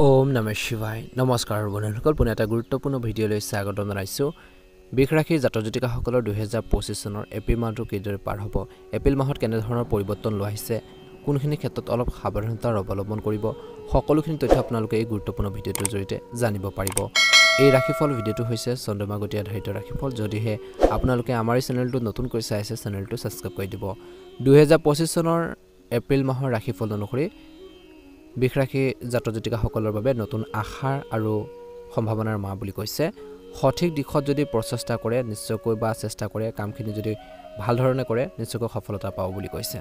ওম নমঃ শিৱায় নমস্কাৰ বন্ধুসকল পুনে এটা গুৰুত্বপূৰ্ণ ভিডিঅ'লৈ স্বাগতম জনাইছোঁ বিষ ৰাশিৰ জাতক-জাতিকাসকলৰ 2025 চনৰ এপ্ৰিল মাহটো কিদৰে পাৰ হ'ব এপ্ৰিল মাহত কেনে ধৰণৰ পৰিৱৰ্তন লোৱা হৈছে কোনখিনি ক্ষেত্ৰত অলপ সাৱধানতাৰ অৱলম্বন কৰিব সকলোখিনি তথ্য আপোনালোকে এই গুৰুত্বপূৰ্ণ ভিডিঅ'টোৰ জৰিয়তে জানিব পাৰিব এই ৰাশিফল ভিডিঅ'টো হৈছে চন্দ্ৰমা গতি আধাৰিত ৰাশিফল যদিহে আপোনালোকে আমাৰ এই চেনেলটো নতুন কৰি চাই আছে চেনেলটো সাবস্ক্ৰাইব কৰি দিব 2025 চনৰ এপ্ৰিল মাহৰ ৰাশিফল অনুসৰি বিষ ৰাশি জাতক-জাতিকাসকলৰ বাবে নতুন আশাৰ আৰু সম্ভাৱনাৰ মাহ বুলি কৈছে সঠিক দিশত যদি প্ৰচেষ্টা কৰে নিশ্চয়কৈ বা চেষ্টা কৰে কামখিনি যদি ভাল ধৰণে কৰে নিশ্চয়কৈ সফলতা পাব বুলি কৈছে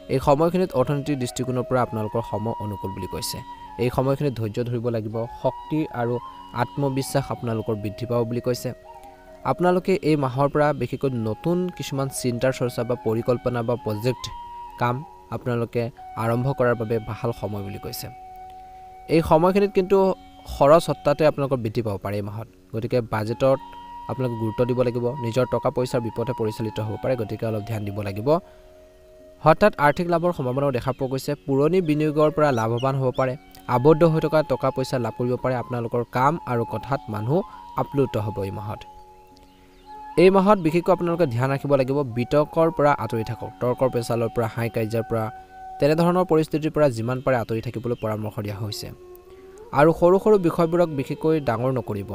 এই সময়খিনিত অৰ্থনৈতিক দৃষ্টিকোণৰ পৰা আপোনালোকৰ সময় অনুকূল বুলি কৈছে এই সময়খিনিত ধৈৰ্য ধৰিব লাগিব শক্তি আৰু আত্মবিশ্বাস আপোনালোকৰ বৃদ্ধি পাব বুলি কৈছে আপোনালোকে এই মাহৰ পৰা বিশেষকৈ নতুন কিছুমান চিন্তাৰ চৰ্চা বা পৰিকল্পনা বা প্ৰজেক্ট কাম আপোনালোকে আৰম্ভ কৰাৰ বাবে ভাল সময় বুলি কৈছে এই সময়খিনিত কিন্তু খৰচ হঠাতে আপোনালোকৰ বৃদ্ধি পাব পাৰে এই মাহত গতিকে বাজেটত আপোনালোকে গুৰুত্ব দিব লাগিব নিজৰ টকা পইচাৰ বিপথে পৰিচালিত হ'ব পাৰে গতিকে অলপ ধ্যান দিব লাগিব হঠাৎ আৰ্থিক লাভৰ সম্ভাৱনাও দেখা পোৱা গৈছে পুৰণি বিনিয়োগৰ পৰা লাভৱান হ'ব পাৰে আবদ্ধ হৈ থকা টকা পইচা লাভ কৰিব পাৰে আপোনালোকৰ কাম আৰু কথাত মানুহ আপ্লুত হ'ব এই মাহত বিশেষকৈ আপোনালোকে ধ্যান ৰাখিব লাগিব বিতৰ্কৰ পৰা আঁতৰি থাকক তৰ্কৰ পেচালৰ পৰা হাই কাৰ্যৰ পৰা তেনে ধৰণৰ পৰিস্থিতিৰ পৰা যিমান পাৰে আঁতৰি থাকিবলৈ পৰামৰ্শ দিয়া হৈছে আৰু সৰু সৰু বিষয়বোৰক বিশেষকৈ ডাঙৰ নকৰিব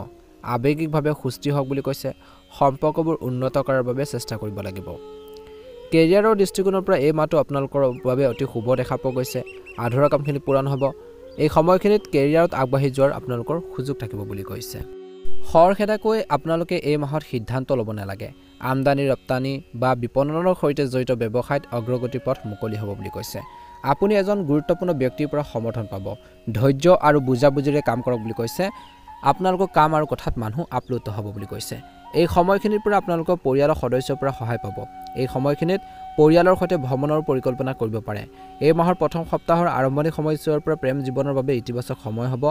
আবেগিকভাৱে সুস্থিৰ হওক বুলি কৈছে সম্পৰ্কবোৰ উন্নত কৰাৰ বাবে চেষ্টা কৰিব লাগিব কেৰিয়াৰৰ দৃষ্টিকোণৰ পৰা এই মাহটো আপোনালোকৰ বাবে অতি শুভ দেখা পোৱা গৈছে আধৰুৱা কামখিনি পূৰণ হ'ব এই সময়খিনিত কেৰিয়াৰত আগবাঢ়ি যোৱাৰ আপোনালোকৰ সুযোগ থাকিব বুলি কৈছে খৰখেদাকৈ আপোনালোকে এই মাহত সিদ্ধান্ত ল'ব নালাগে আমদানি ৰপ্তানি বা বিপণনৰ সৈতে জড়িত ব্যৱসায়ত অগ্ৰগতি পথ মুকলি হ'ব বুলি কৈছে আপুনি এজন গুৰুত্বপূৰ্ণ ব্যক্তিৰ পৰা সমৰ্থন পাব ধৈৰ্য আৰু বুজাবুজিৰে কাম কৰক বুলি কৈছে আপোনালোকৰ কাম আৰু কথাত মানুহ আপ্লুত হ'ব বুলি কৈছে এই সময়খিনিৰ পৰা আপোনালোকৰ পৰিয়ালৰ সদস্যৰ পৰা সহায় পাব এই সময়খিনিত পৰিয়ালৰ সৈতে ভ্ৰমণৰ পৰিকল্পনা কৰিব পাৰে এই মাহৰ প্ৰথম সপ্তাহৰ আৰম্ভণি সময়ছোৱাৰ পৰা প্ৰেম জীৱনৰ বাবে ইতিবাচক সময় হ'ব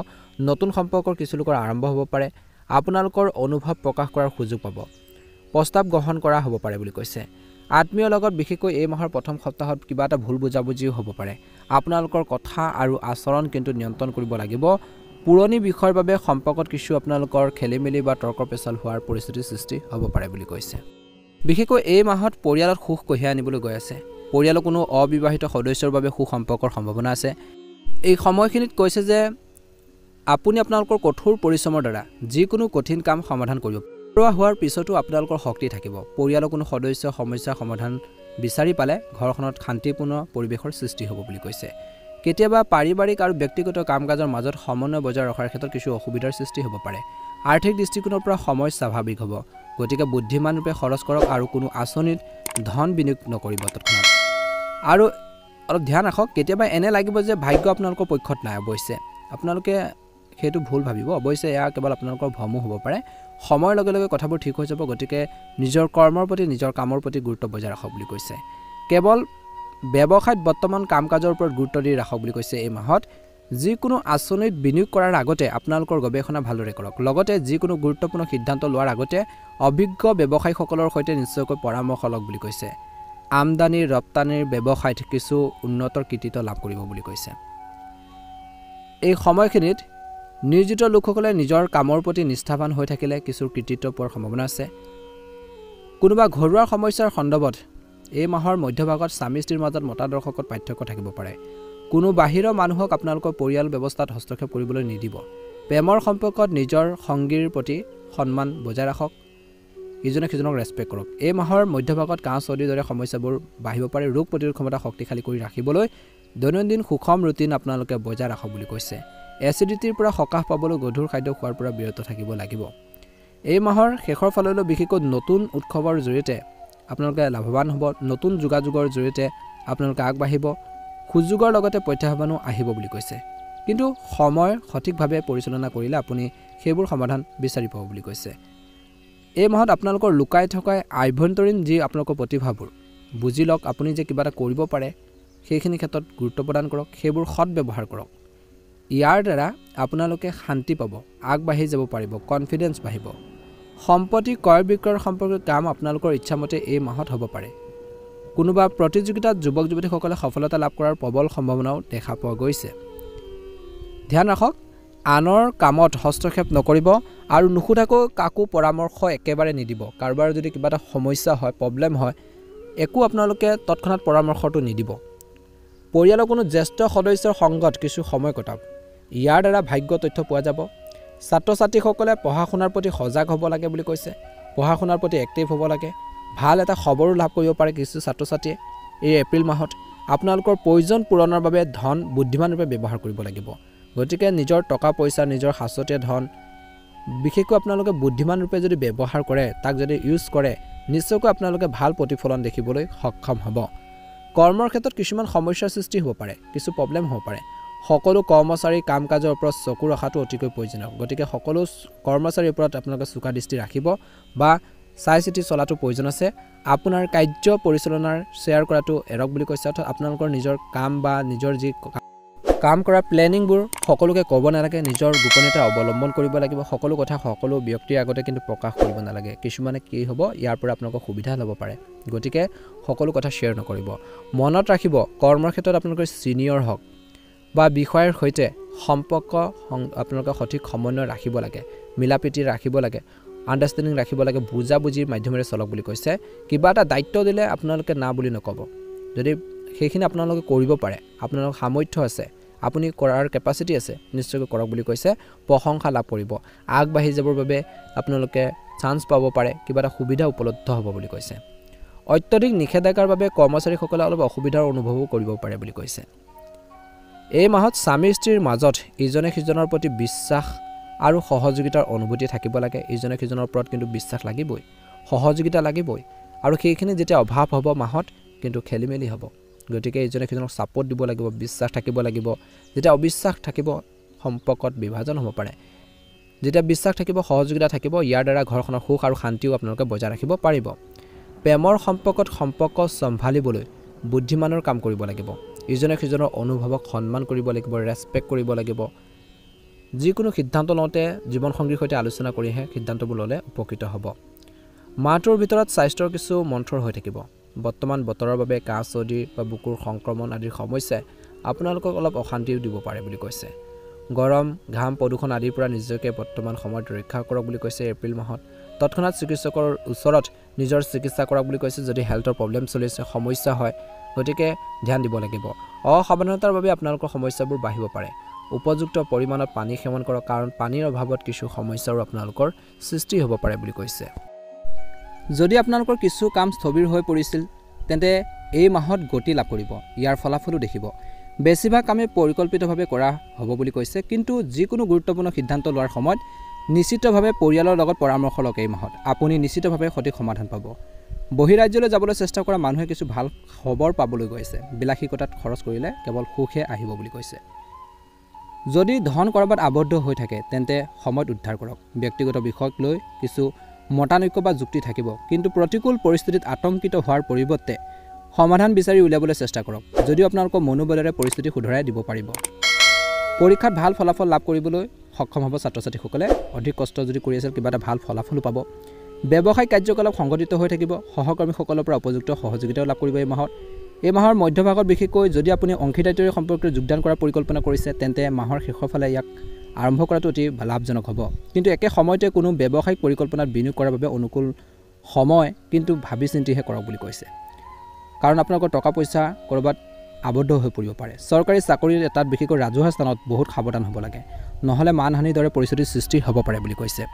নতুন সম্পৰ্কৰ কিছু লোকৰ আৰম্ভ হ'ব পাৰে আপোনালোকৰ অনুভৱ প্ৰকাশ কৰাৰ সুযোগ পাব প্ৰস্তাৱ গ্ৰহণ কৰা হ'ব পাৰে বুলি কৈছে আত্মীয়ৰ লগত বিশেষকৈ এই মাহৰ প্ৰথম সপ্তাহত কিবা এটা ভুল বুজাবুজিও হ'ব পাৰে আপোনালোকৰ কথা আৰু আচৰণ কিন্তু নিয়ন্ত্ৰণ কৰিব লাগিব পুৰণি বিষয়ৰ বাবে সম্পৰ্কত কিছু আপোনালোকৰ খেলিমেলি বা তৰ্ক পেচাল হোৱাৰ পৰিস্থিতিৰ সৃষ্টি হ'ব পাৰে বুলি কৈছে বিশেষকৈ এই মাহত পৰিয়ালত সুখ কঢ়িয়াই আনিবলৈ গৈ আছে পৰিয়ালৰ কোনো অবিবাহিত সদস্যৰ বাবে সুসম্পৰ্কৰ সম্ভাৱনা আছে এই সময়খিনিত কৈছে যে আপুনি আপোনালোকৰ কঠোৰ পৰিশ্ৰমৰ দ্বাৰা যিকোনো কঠিন কাম সমাধান কৰিব হোৱাৰ পিছতো আপোনালোকৰ শক্তি থাকিব পৰিয়ালৰ কোনো সদস্য সমস্যা সমাধান বিচাৰি পালে ঘৰখনত শান্তিপূৰ্ণ পৰিৱেশৰ সৃষ্টি হ'ব বুলি কৈছে কেতিয়াবা পাৰিবাৰিক আৰু ব্যক্তিগত কাম-কাজৰ মাজত সমন্বয় বজাই ৰখাৰ ক্ষেত্ৰত কিছু অসুবিধাৰ সৃষ্টি হ'ব পাৰে আৰ্থিক দৃষ্টিকোণৰ পৰা সময় স্বাভাৱিক হ'ব গতিকে বুদ্ধিমান ৰূপে খৰচ কৰক আৰু কোনো আঁচনিত ধন বিনিয়োগ নকৰিব তৎক্ষণাত আৰু অলপ ধ্যান ৰাখক কেতিয়াবা এনে লাগিব যে ভাগ্য আপোনালোকৰ পক্ষত নাই অৱশ্যে আপোনালোকে সেইটো ভুল ভাবিব অৱশ্যে এয়া কেৱল আপোনালোকৰ ভ্ৰমো হ'ব পাৰে সময়ৰ লগে লগে কথাবোৰ ঠিক হৈ যাব গতিকে নিজৰ কৰ্মৰ প্ৰতি নিজৰ কামৰ প্ৰতি গুৰুত্ব বজাই ৰাখক বুলি কৈছে কেৱল ব্যৱসায়ত বৰ্তমান কাম-কাজৰ ওপৰত গুৰুত্ব দি ৰাখক বুলি কৈছে এই মাহত যিকোনো আঁচনিত বিনিয়োগ কৰাৰ আগতে আপোনালোকৰ গৱেষণা ভালদৰে কৰক লগতে যিকোনো গুৰুত্বপূৰ্ণ সিদ্ধান্ত লোৱাৰ আগতে অভিজ্ঞ ব্যৱসায়ীসকলৰ সৈতে নিশ্চয়কৈ পৰামৰ্শ লওক বুলি কৈছে আমদানি ৰপ্তানিৰ ব্যৱসায়ত কিছু উন্নতৰ কৃতিত্ব লাভ কৰিব বুলি কৈছে এই সময়খিনিত নিয়োজিত লোকসকলে নিজৰ কামৰ প্ৰতি নিষ্ঠাৱান হৈ থাকিলে কিছু কৃতিত্ব পোৱাৰ সম্ভাৱনা আছে কোনোবা ঘৰুৱা সমস্যাৰ সন্দৰ্ভত এই মাহৰ মধ্যভাগত স্বামী স্ত্ৰীৰ মাজত মতাদৰ্শত পাৰ্থক্য থাকিব পাৰে কোনো বাহিৰৰ মানুহক আপোনালোকৰ পৰিয়াল ব্যৱস্থাত হস্তক্ষেপ কৰিবলৈ নিদিব প্ৰেমৰ সম্পৰ্কত নিজৰ সংগীৰ প্ৰতি সন্মান বজাই ৰাখক ইজনে সিজনক ৰেছপেক্ট কৰক এই মাহৰ মধ্যভাগত কাহ চৰ্দিৰ দৰে সমস্যাবোৰ বাঢ়িব পাৰে ৰোগ প্ৰতিৰোধ ক্ষমতা শক্তিশালী কৰি ৰাখিবলৈ দৈনন্দিন সুষম ৰুটিন আপোনালোকে বজাই ৰাখক বুলি কৈছে এচিডিটিৰ পৰা সকাহ পাবলৈ গধুৰ খাদ্য খোৱাৰ পৰা বিৰত থাকিব লাগিব এই মাহৰ শেষৰ ফাললৈ বিশেষকৈ নতুন উৎসৱৰ জৰিয়তে আপোনালোকে লাভৱান হ'ব নতুন যোগাযোগৰ জৰিয়তে আপোনালোকে আগবাঢ়িব সুযোগৰ লগতে প্ৰত্যাহ্বানো আহিব বুলি কৈছে কিন্তু সময় সঠিকভাৱে পৰিচালনা কৰিলে আপুনি সেইবোৰ সমাধান বিচাৰি পাব বুলি কৈছে এই মাহত আপোনালোকৰ লুকাই থকা আভ্যন্তৰীণ যি আপোনালোকৰ প্ৰতিভাবোৰ বুজি লওক আপুনি যে কিবা এটা কৰিব পাৰে সেইখিনি ক্ষেত্ৰত গুৰুত্ব প্ৰদান কৰক সেইবোৰ সৎ ব্যৱহাৰ কৰক ইয়াৰ দ্বাৰা আপোনালোকে শান্তি পাব আগবাঢ়ি যাব পাৰিব কনফিডেন্স বাঢ়িব সম্পত্তি ক্ৰয় বিক্ৰয়ৰ সম্পৰ্কিত কাম আপোনালোকৰ ইচ্ছামতে এই মাহত হ'ব পাৰে কোনোবা প্ৰতিযোগিতাত যুৱক যুৱতীসকলে সফলতা লাভ কৰাৰ প্ৰবল সম্ভাৱনাও দেখা পোৱা গৈছে ধ্যান ৰাখক আনৰ কামত হস্তক্ষেপ নকৰিব আৰু নুসুধাকৈ কাকো পৰামৰ্শ একেবাৰে নিদিব। কাৰোবাৰ যদি কিবা এটা সমস্যা হয়, প্ৰব্লেম হয়, একো আপোনালোকে তৎক্ষণাত পৰামৰ্শটো নিদিব। পৰিয়ালৰ কোনো জ্যেষ্ঠ সদস্যৰ সংগত কিছু সময় কটাওক। ইয়াৰ দ্বাৰা ভাগ্য তথ্য পোৱা যাব। ছাত্ৰ ছাত্ৰীসকলে পঢ়া শুনাৰ প্ৰতি সজাগ হ'ব লাগে বুলি কৈছে। পঢ়া শুনাৰ প্ৰতি এক্টিভ হ'ব লাগে। ভাল এটা খবৰো লাভ কৰিব পাৰে কিছু ছাত্ৰ ছাত্ৰীয়ে। এই এপ্ৰিল মাহত আপোনালোকৰ প্ৰয়োজন পূৰণৰ বাবে ধন বুদ্ধিমানৰূপে ব্যৱহাৰ কৰিব লাগিব। গতিকে নিজৰ টকা পইচা, নিজৰ সাঁচতীয়া ধন বিশেষকৈ আপোনালোকে বুদ্ধিমানৰূপে যদি ব্যৱহাৰ কৰে, তাক যদি ইউজ কৰে, নিশ্চয়কৈ আপোনালোকে ভাল প্ৰতিফলন দেখিবলৈ সক্ষম হ'ব। কৰ্মৰ ক্ষেত্ৰত কিছুমান সমস্যাৰ সৃষ্টি হ'ব পাৰে, কিছু প্ৰব্লেম হ'ব পাৰে। সকলো কৰ্মচাৰী কাম কাজৰ ওপৰত চকু ৰখাটো অতিকৈ প্ৰয়োজনীয়। গতিকে সকলো কৰ্মচাৰীৰ ওপৰত আপোনালোকে চোকা দৃষ্টি ৰাখিব বা চাই চিতি চলাটো প্ৰয়োজন আছে। আপোনাৰ কাৰ্য পৰিচালনাৰ শ্বেয়াৰ কৰাটো এৰক বুলি কৈছে। অৰ্থাৎ আপোনালোকৰ নিজৰ কাম বা নিজৰ যি কাম কৰা প্লেনিংবোৰ সকলোকে ক'ব নালাগে। নিজৰ গোপনীয়তা অৱলম্বন কৰিব লাগিব। সকলো কথা সকলো ব্যক্তিৰ আগতে কিন্তু প্ৰকাশ কৰিব নালাগে। কিছুমানে কি হ'ব, ইয়াৰ পৰা আপোনালোকৰ সুবিধা ল'ব পাৰে। গতিকে সকলো কথা শ্বেয়াৰ নকৰিব। মনত ৰাখিব, কৰ্মৰ ক্ষেত্ৰত আপোনালোকৰ ছিনিয়ৰ হওক বা বিষয়াৰ সৈতে সম্পৰ্ক আপোনালোকে সঠিক সমন্বয় ৰাখিব লাগে, মিলা প্ৰীতি ৰাখিব লাগে, আণ্ডাৰষ্টেণ্ডিং ৰাখিব লাগে, বুজাবুজিৰ মাধ্যমেৰে চলক বুলি কৈছে। কিবা এটা দায়িত্ব দিলে আপোনালোকে না বুলি নক'ব। যদি সেইখিনি আপোনালোকে কৰিব পাৰে, আপোনালোকৰ সামৰ্থ্য আছে, আপুনি কৰাৰ কেপাচিটি আছে, নিশ্চয়কৈ কৰক বুলি কৈছে। প্ৰশংসা লাভ কৰিব। আগবাঢ়ি যাবৰ বাবে আপোনালোকে চান্স পাব পাৰে, কিবা এটা সুবিধা উপলব্ধ হ'ব বুলি কৈছে। অত্যধিক নিষেধাজ্ঞাৰ বাবে কৰ্মচাৰীসকলে অলপ অসুবিধাৰ অনুভৱো কৰিব পাৰে বুলি কৈছে। এই মাহত স্বামী স্ত্ৰীৰ মাজত ইজনে সিজনৰ প্ৰতি বিশ্বাস আৰু সহযোগিতাৰ অনুভূতি থাকিব লাগে। ইজনে সিজনৰ ওপৰত কিন্তু বিশ্বাস লাগিবই, সহযোগিতা লাগিবই। আৰু সেইখিনি যেতিয়া অভাৱ হ'ব মাহত, কিন্তু খেলি মেলি হ'ব। গতিকে ইজনে সিজনক ছাপোৰ্ট দিব লাগিব, বিশ্বাস থাকিব লাগিব। যেতিয়া অবিশ্বাস থাকিব, সম্পৰ্কত বিভাজন হ'ব পাৰে। যেতিয়া বিশ্বাস থাকিব, সহযোগিতা থাকিব, ইয়াৰ দ্বাৰা ঘৰখনৰ সুখ আৰু শান্তিও আপোনালোকে বজাই ৰাখিব পাৰিব। প্ৰেমৰ সম্পৰ্ক চম্ভালিবলৈ বুদ্ধিমানৰ কাম কৰিব লাগিব। ইজনে সিজনৰ অনুভৱক সন্মান কৰিব লাগিব, ৰেচপেক্ট কৰিব লাগিব। যিকোনো সিদ্ধান্ত লওঁতে জীৱনসংগীৰ সৈতে আলোচনা কৰিহে সিদ্ধান্তবোৰ ল'লে উপকৃত হ'ব। মাহটোৰ ভিতৰত স্বাস্থ্যৰ কিছু মন্থৰ হৈ থাকিব। বৰ্তমান বতৰৰ বাবে কাহ চৰ্দি বা বুকুৰ সংক্ৰমণ আদিৰ সমস্যাই আপোনালোকক অলপ অশান্তিও দিব পাৰে বুলি কৈছে। গৰম, ঘাম, প্ৰদূষণ আদিৰ পৰা নিজকে বৰ্তমান সময়ত ৰক্ষা কৰক বুলি কৈছে। এপ্ৰিল মাহত তৎক্ষণাত চিকিৎসকৰ ওচৰত নিজৰ চিকিৎসা কৰক বুলি কৈছে। যদি হেল্থৰ প্ৰব্লেম চলি আছে, সমস্যা হয়, গতিকে ধ্যান দিব লাগিব। অসাৱধানতাৰ বাবে আপোনালোকৰ সমস্যাবোৰ বাঢ়িব পাৰে। উপযুক্ত পৰিমাণত পানী সেৱন কৰক, কাৰণ পানীৰ অভাৱত কিছু সমস্যাৰো আপোনালোকৰ সৃষ্টি হ'ব পাৰে বুলি কৈছে। যদি আপোনালোকৰ কিছু কাম স্থবিৰ হৈ পৰিছিল, তেন্তে এই মাহত গতি লাভ কৰিব। ইয়াৰ ফলাফলো দেখিব। বেছিভাগ কামেই পৰিকল্পিতভাৱে কৰা হ'ব বুলি কৈছে। কিন্তু যিকোনো গুৰুত্বপূৰ্ণ সিদ্ধান্ত লোৱাৰ সময়ত নিশ্চিতভাৱে পৰিয়ালৰ লগত পৰামৰ্শ লওক। এই মাহত আপুনি নিশ্চিতভাৱে সঠিক সমাধান পাব। বহিৰাজ্যলৈ যাবলৈ চেষ্টা কৰা মানুহে কিছু ভাল খবৰ পাবলৈ গৈ আছে। বিলাসিকতাত খৰচ কৰিলে কেৱল সুখহে আহিব বুলি কৈছে। যদি ধন ক'ৰবাত আবদ্ধ হৈ থাকে, তেন্তে সময়ত উদ্ধাৰ কৰক। ব্যক্তিগত বিষয়ক লৈ কিছু মতানৈক্য বা যুক্তি থাকিব, কিন্তু প্ৰতিকূল পৰিস্থিতিত আতংকিত হোৱাৰ পৰিৱৰ্তে সমাধান বিচাৰি উলিয়াবলৈ চেষ্টা কৰক। যদিও আপোনালোকৰ মনোবলেৰে পৰিস্থিতি শুধৰাই দিব পাৰিব। পৰীক্ষাত ভাল ফলাফল লাভ কৰিবলৈ সক্ষম হ'ব ছাত্ৰ ছাত্ৰীসকলে। অধিক কষ্ট যদি কৰি আছে, কিবা এটা ভাল ফলাফলো পাব। ব্যৱসায়িক কাৰ্যকলাপ সংগঠিত হৈ থাকিব। সহকৰ্মীসকলৰ পৰা উপযুক্ত সহযোগিতাও লাভ কৰিব এই মাহত। এই মাহৰ মধ্যভাগত বিশেষকৈ যদি আপুনি অংশীদাৰিত্বৰে সম্পৰ্কে যোগদান কৰাৰ পৰিকল্পনা কৰিছে, তেন্তে মাহৰ শেষৰ ফালে ইয়াক আৰম্ভ কৰাটো অতি লাভজনক হ'ব। কিন্তু একে সময়তে কোনো ব্যৱসায়িক পৰিকল্পনাত বিনিয়োগ কৰাৰ বাবে অনুকূল সময়, কিন্তু ভাবি চিন্তিহে কৰক বুলি কৈছে। কাৰণ আপোনালোকৰ টকা পইচা ক'ৰবাত আবদ্ধ হৈ পৰিব পাৰে। চৰকাৰী চাকৰিৰ এটাত বিশেষকৈ ৰাজহুৱা স্থানত বহুত সাৱধান হ'ব লাগে, নহ'লে মানহানিৰ দৰে পৰিস্থিতিৰ সৃষ্টি হ'ব পাৰে বুলি কৈছে।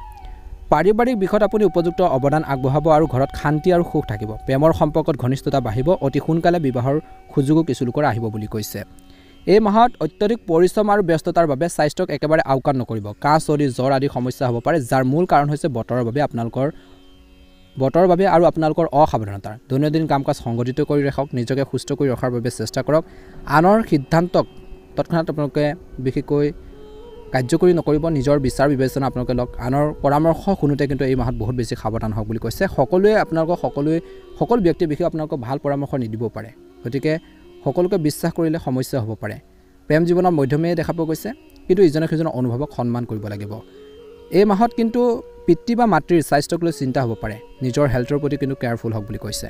পাৰিবাৰিক বিষয়ত আপুনি উপযুক্ত অৱদান আগবঢ়াব আৰু ঘৰত শান্তি আৰু সুখ থাকিব। প্ৰেমৰ সম্পৰ্কত ঘনিষ্ঠতা বাঢ়িব। অতি সোনকালে বিবাহৰ সুযোগো কিছু লোকৰ আহিব বুলি কৈছে। এই মাহত অত্যধিক পৰিশ্ৰম আৰু ব্যস্ততাৰ বাবে স্বাস্থ্যক একেবাৰে আওকাণ নকৰিব। কাহ চৰ্দি জ্বৰ আদি সমস্যা হ'ব পাৰে, যাৰ মূল কাৰণ হৈছে বতৰৰ বাবে আৰু আপোনালোকৰ অসাৱধানতাৰ। দৈনন্দিন কাম কাজ সংগঠিত কৰি ৰাখক। নিজকে সুস্থ কৰি ৰখাৰ বাবে চেষ্টা কৰক। আনৰ সিদ্ধান্তক তৎক্ষণাত আপোনালোকে বিশেষকৈ কাৰ্যকৰী নকৰিব। নিজৰ বিচাৰ বিবেচনা আপোনালোকে লওক। আনৰ পৰামৰ্শ শুনোতে কিন্তু এই মাহত বহুত বেছি সাৱধান হওক বুলি কৈছে। সকলো ব্যক্তিয়ে বিশেষ আপোনালোকক ভাল পৰামৰ্শ নিদিব পাৰে। গতিকে সকলোকে বিশ্বাস কৰিলে সমস্যা হ'ব পাৰে। প্ৰেম জীৱনৰ মধ্যমেই দেখা পোৱা গৈছে, কিন্তু ইজনে সিজনৰ অনুভৱক সন্মান কৰিব লাগিব। এই মাহত কিন্তু পিতৃ বা মাতৃৰ স্বাস্থ্যক লৈ চিন্তা হ'ব পাৰে। নিজৰ হেল্থৰ প্ৰতি কিন্তু কেয়াৰফুল হওক বুলি কৈছে।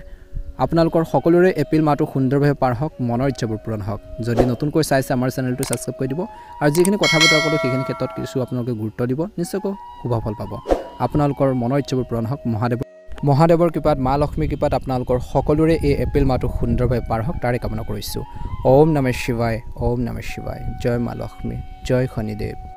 আপোনালোকৰ সকলোৰে এপ্ৰিল মাহটো সুন্দৰভাৱে পাৰ হওক, মনৰ ইচ্ছাবোৰ পূৰণ হওক। যদি নতুনকৈ চাইছে আমাৰ চেনেলটো ছাবস্ক্ৰাইব কৰি দিব আৰু যিখিনি কথা বতৰা ক'লোঁ সেইখিনি ক্ষেত্ৰত কিছু আপোনালোকে গুৰুত্ব দিব, নিশ্চয়কৈ শুভ ফল পাব। আপোনালোকৰ মনৰ ইচ্ছাবোৰ পূৰণ হওক। মহাদেৱৰ কৃপাত, মা লক্ষ্মীৰ কৃপাত আপোনালোকৰ সকলোৰে এই এপ্ৰিল মাহটো সুন্দৰভাৱে পাৰ হওক তাৰে কামনা কৰিছোঁ। ওম নমঃ শিৱায়, ওম নমঃ শিৱায়। জয় মা লক্ষ্মী, জয় শনিদেৱ।